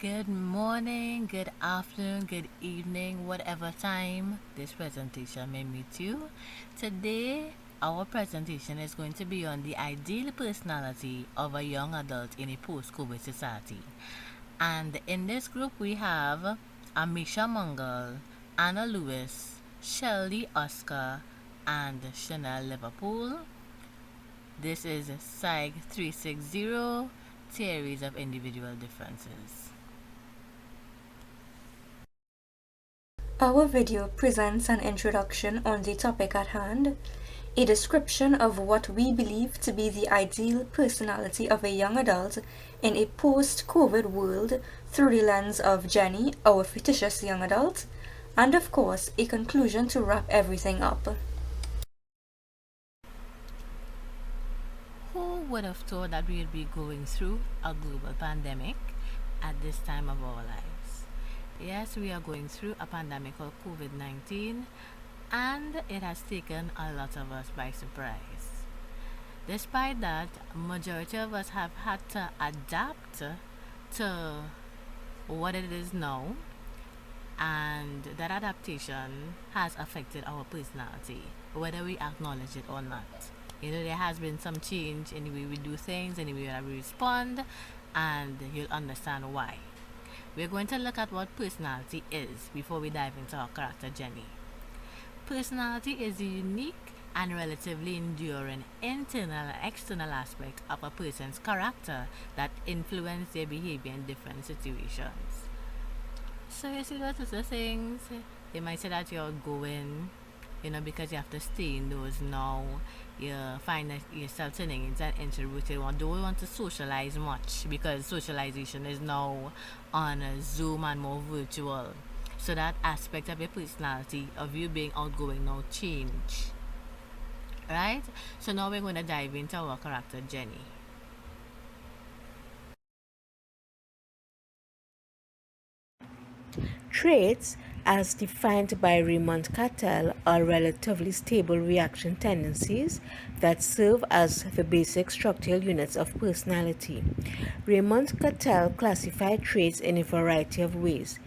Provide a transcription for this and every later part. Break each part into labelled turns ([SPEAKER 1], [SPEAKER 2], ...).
[SPEAKER 1] Good morning, good afternoon, good evening, whatever time this presentation may meet you. Today, our presentation is going to be on the ideal personality of a young adult in a post-COVID society. And in this group, we have Amisha Mungal, Anna Lewis, Shelly Oscar, and Chanel Liverpool. This is Psych 360, Theories of Individual Differences.
[SPEAKER 2] Our video presents an introduction on the topic at hand, a description of what we believe to be the ideal personality of a young adult in a post-COVID world through the lens of Jenny, our fictitious young adult, and of course, a conclusion to wrap everything up.
[SPEAKER 1] Who would have thought that we would be going through a global pandemic at this time of our lives? Yes, we are going through a pandemic called COVID-19, and it has taken a lot of us by surprise. Despite that, majority of us have had to adapt to what it is now, and that adaptation has affected our personality, whether we acknowledge it or not. There has been some change in the way we do things, in the way that we respond, and you'll understand why. We're going to look at what personality is before we dive into our character Jenny. Personality is a unique and relatively enduring internal and external aspect of a person's character that influence their behavior in different situations. So you see those other things, they might say that you're outgoing, because you have to stay indoors now. You find that yourself turning into an introverted one. Don't want to socialize much because socialization is now on Zoom and more virtual. So that aspect of your personality, of you being outgoing, now change. Right? So now we're going to dive into our character Jenny.
[SPEAKER 3] Traits, as defined by Raymond Cattell, are relatively stable reaction tendencies that serve as the basic structural units of personality. Raymond Cattell classified traits in a variety of ways,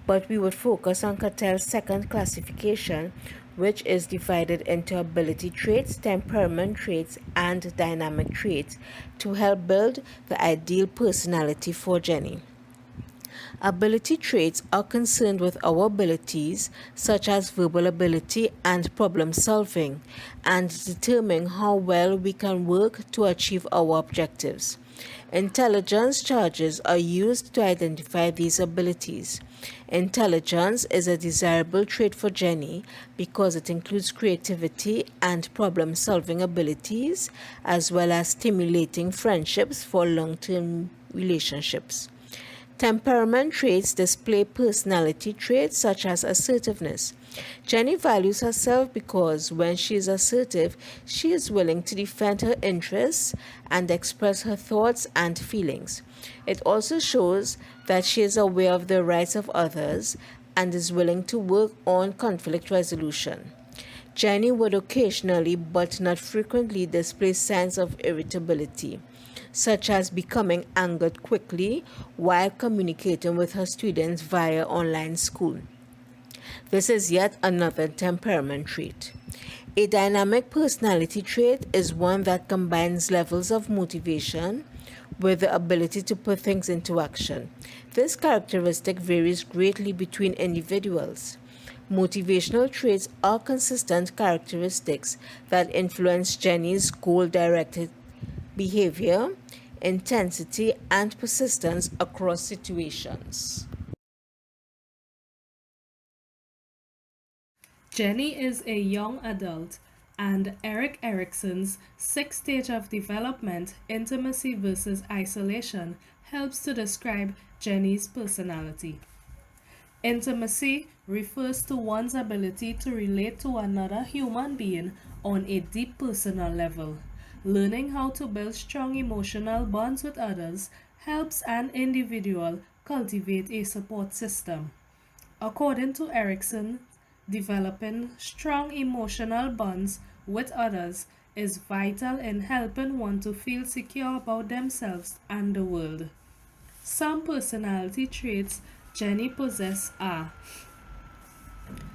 [SPEAKER 3] but we would focus on Cattell's second classification, which is divided into ability traits, temperament traits, and dynamic traits to help build the ideal personality for Jenny. Ability traits are concerned with our abilities, such as verbal ability and problem solving, and determine how well we can work to achieve our objectives. Intelligence charges are used to identify these abilities. Intelligence is a desirable trait for Jenny because it includes creativity and problem solving abilities, as well as stimulating friendships for long term relationships. Temperament traits display personality traits such as assertiveness. Jenny values herself because when she is assertive, she is willing to defend her interests and express her thoughts and feelings. It also shows that she is aware of the rights of others and is willing to work on conflict resolution. Jenny would occasionally, but not frequently, display signs of irritability, such as becoming angered quickly while communicating with her students via online school. This is yet another temperament trait. A dynamic personality trait is one that combines levels of motivation with the ability to put things into action. This characteristic varies greatly between individuals. Motivational traits are consistent characteristics that influence Jenny's goal-directed behavior, intensity, and persistence across situations.
[SPEAKER 4] Jenny is a young adult, and Erik Erikson's sixth stage of development, intimacy versus isolation, helps to describe Jenny's personality. Intimacy refers to one's ability to relate to another human being on a deep personal level. Learning how to build strong emotional bonds with others helps an individual cultivate a support system. According to Erikson, developing strong emotional bonds with others is vital in helping one to feel secure about themselves and the world. Some personality traits Jenny possesses are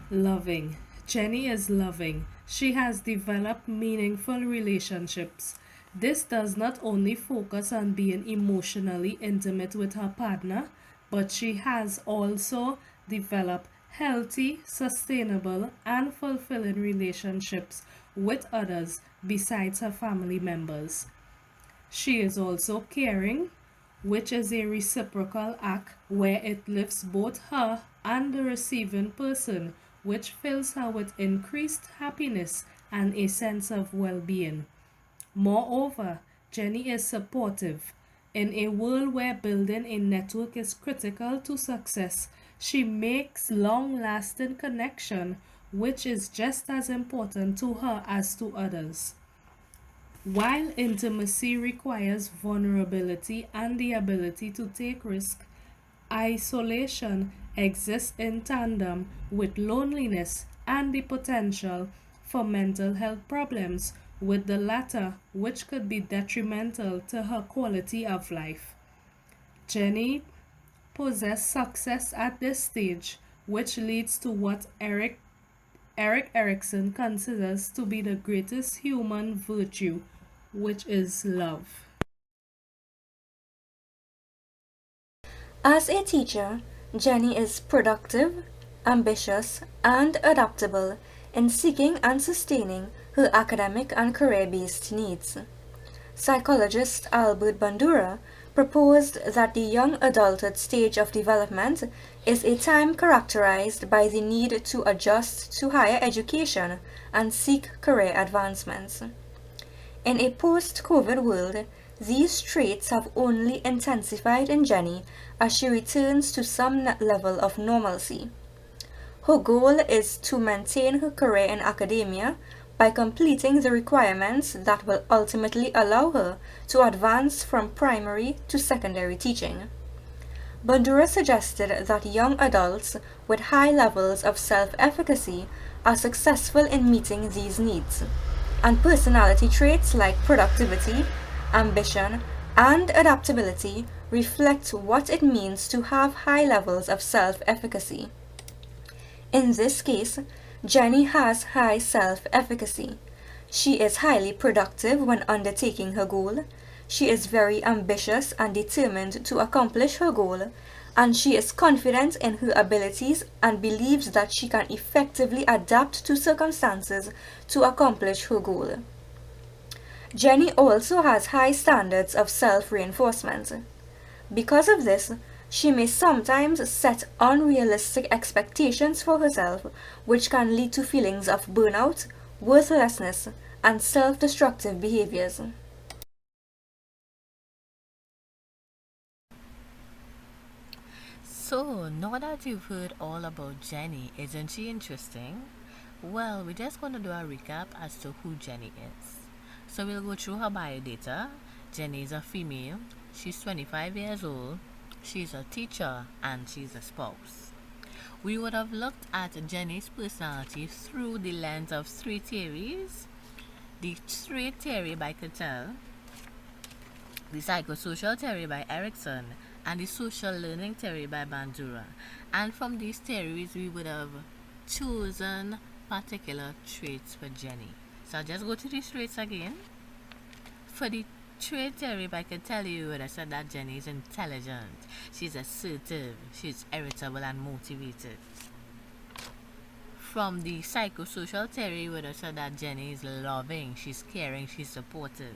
[SPEAKER 4] loving. Jenny is loving. She has developed meaningful relationships. This does not only focus on being emotionally intimate with her partner, but she has also developed healthy, sustainable, and fulfilling relationships with others besides her family members. She is also caring, which is a reciprocal act where it lifts both her and the receiving person, which fills her with increased happiness and a sense of well being. Moreover, Jenny is supportive. In a world where building a network is critical to success, she makes long lasting connection, which is just as important to her as to others. While intimacy requires vulnerability and the ability to take risk, isolation exists in tandem with loneliness and the potential for mental health problems, with the latter which could be detrimental to her quality of life. Jenny possessed success at this stage, which leads to what Eric Erikson considers to be the greatest human virtue, which is love.
[SPEAKER 2] As a teacher, Jenny is productive, ambitious, and adaptable in seeking and sustaining her academic and career based needs. Psychologist Albert Bandura proposed that the young adulthood stage of development is a time characterized by the need to adjust to higher education and seek career advancements. In a post COVID world, these traits have only intensified in Jenny as she returns to some level of normalcy. Her goal is to maintain her career in academia by completing the requirements that will ultimately allow her to advance from primary to secondary teaching. Bandura suggested that young adults with high levels of self-efficacy are successful in meeting these needs, and personality traits like productivity, ambition, and adaptability reflect what it means to have high levels of self-efficacy. In this case, Jenny has high self-efficacy. She is highly productive when undertaking her goal. She is very ambitious and determined to accomplish her goal, and she is confident in her abilities and believes that she can effectively adapt to circumstances to accomplish her goal. Jenny also has high standards of self-reinforcement. Because of this, she may sometimes set unrealistic expectations for herself, which can lead to feelings of burnout, worthlessness, and self-destructive behaviors.
[SPEAKER 1] So, now that you've heard all about Jenny, isn't she interesting? Well, we're just going to do a recap as to who Jenny is. So, we'll go through her biodata. Jenny is a female, she's 25 years old, she's a teacher, and she's a spouse. We would have looked at Jenny's personality through the lens of three theories: the trait theory by Cattell, the psychosocial theory by Erikson, and the social learning theory by Bandura. And from these theories, we would have chosen particular traits for Jenny. So I'll just go to these traits again. For the trait theory, I can tell you would have said that Jenny is intelligent, she's assertive, she's irritable and motivated. From the psychosocial theory, we would have said that Jenny is loving, she's caring, she's supportive.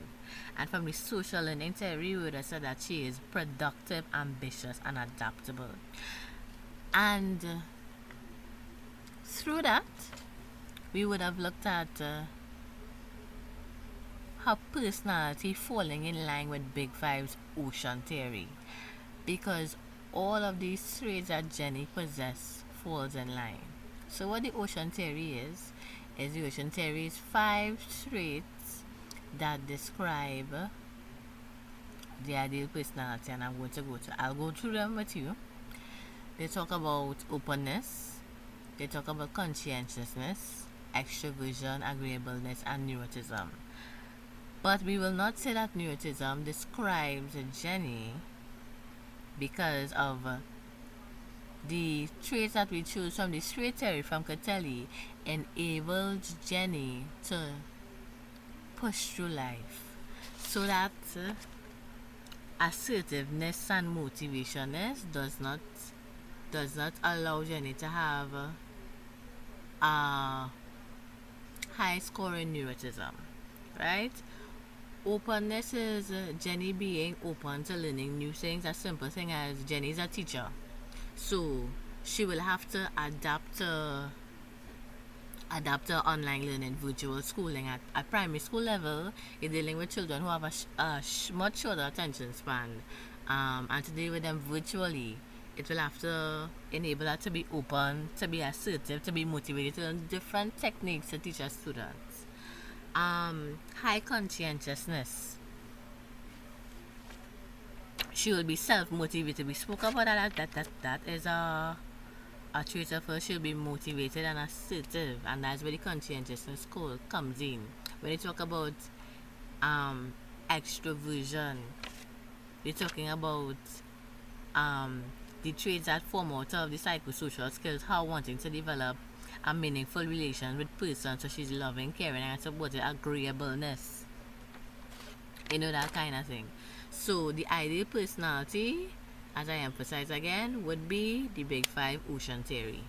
[SPEAKER 1] And from the social learning theory, we would have said that she is productive, ambitious, and adaptable. And through that, we would have looked at her personality falling in line with Big Five's ocean theory, because all of these traits that Jenny possesses falls in line. So what the ocean theory is the ocean theory is 5 traits that describe the ideal personality, and I'll go through them with you. They talk about openness, they talk about conscientiousness, extroversion, agreeableness, and neuroticism. But we will not say that neuroticism describes Jenny because of the traits that we choose from the straight theory from Catelli enabled Jenny to push through life, so that assertiveness and motivationness does not allow Jenny to have a high scoring neuroticism, right? Openness is Jenny being open to learning new things. A simple thing as Jenny is a teacher, so she will have to adapt to online learning, virtual schooling. At primary school level, you're dealing with children who have much shorter attention span, and to deal with them virtually, it will have to enable her to be open, to be assertive, to be motivated, to learn different techniques to teach her students. High conscientiousness. She will be self-motivated. We spoke about that is a trait of her. She'll be motivated and assertive, and that's where the conscientiousness comes in. When you talk about extroversion, we're talking about the traits that form out of the psychosocial skills, how wanting to develop a meaningful relation with person. So she's loving, caring, and supportive, agreeableness, that kind of thing. So the ideal personality, as I emphasize again, would be the Big Five Ocean Theory.